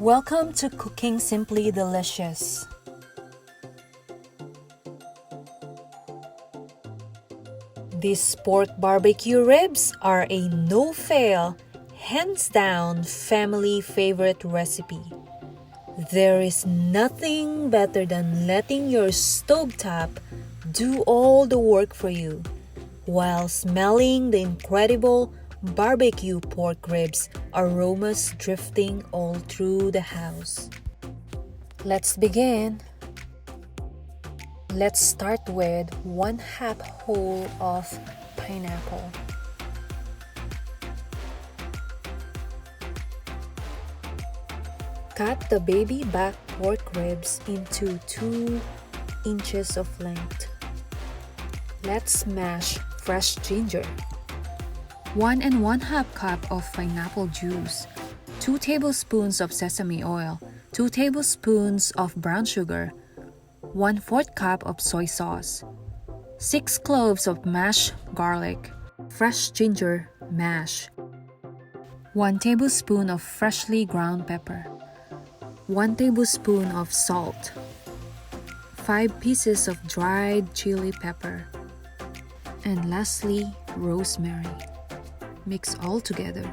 Welcome to Cooking Simply Delicious. These pork barbecue ribs are a no-fail, hands-down family favorite recipe. There is nothing better than letting your stovetop do all the work for you while smelling the incredible barbecue pork ribs aromas drifting all through the house. Let's begin. Let's start with 1/2 whole of pineapple. Cut the baby back pork ribs into 2 inches of length. Let's mash fresh ginger. 1 1/2 cup of pineapple juice, 2 tablespoons of sesame oil, 2 tablespoons of brown sugar, 1/4 cup of soy sauce, 6 cloves of mashed garlic, fresh ginger mash, 1 tablespoon of freshly ground pepper, 1 tablespoon of salt, 5 pieces of dried chili pepper, and lastly, rosemary. Mix all together.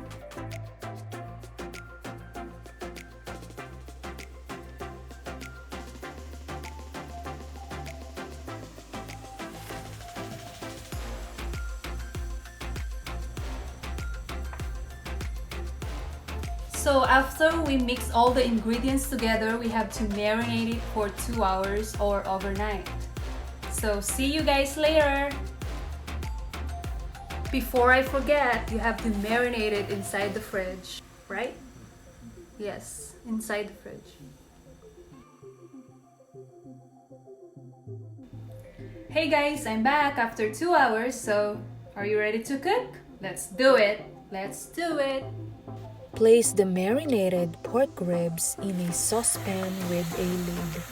So after we mix all the ingredients together, we have to marinate it for 2 hours or overnight. So see you guys later. Before I forget, you have to marinate it inside the fridge, right? Yes, inside the fridge. Hey guys, I'm back after 2 hours, so are you ready to cook? Let's do it! Let's do it! Place the marinated pork ribs in a saucepan with a lid.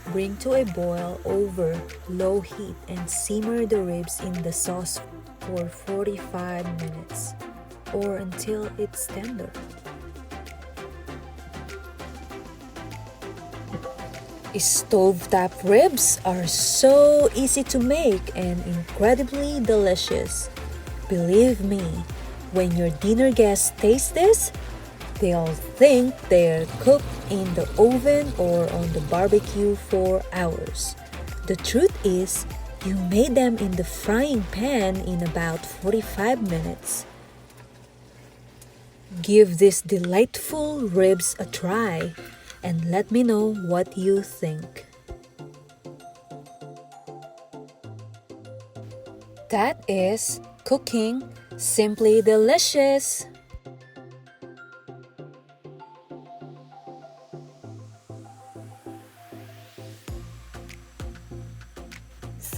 Bring to a boil over low heat and simmer the ribs in the sauce for 45 minutes or until it's tender. Stovetop ribs are so easy to make and incredibly delicious. Believe me, when your dinner guests taste this, they'll think they're cooked in the oven or on the barbecue for hours. The truth is, you made them in the frying pan in about 45 minutes. Give these delightful ribs a try and let me know what you think. That is Cooking Simply Delicious.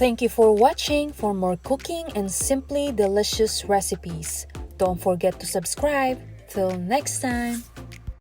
Thank you for watching. For more cooking and simply delicious recipes, don't forget to subscribe. Till next time.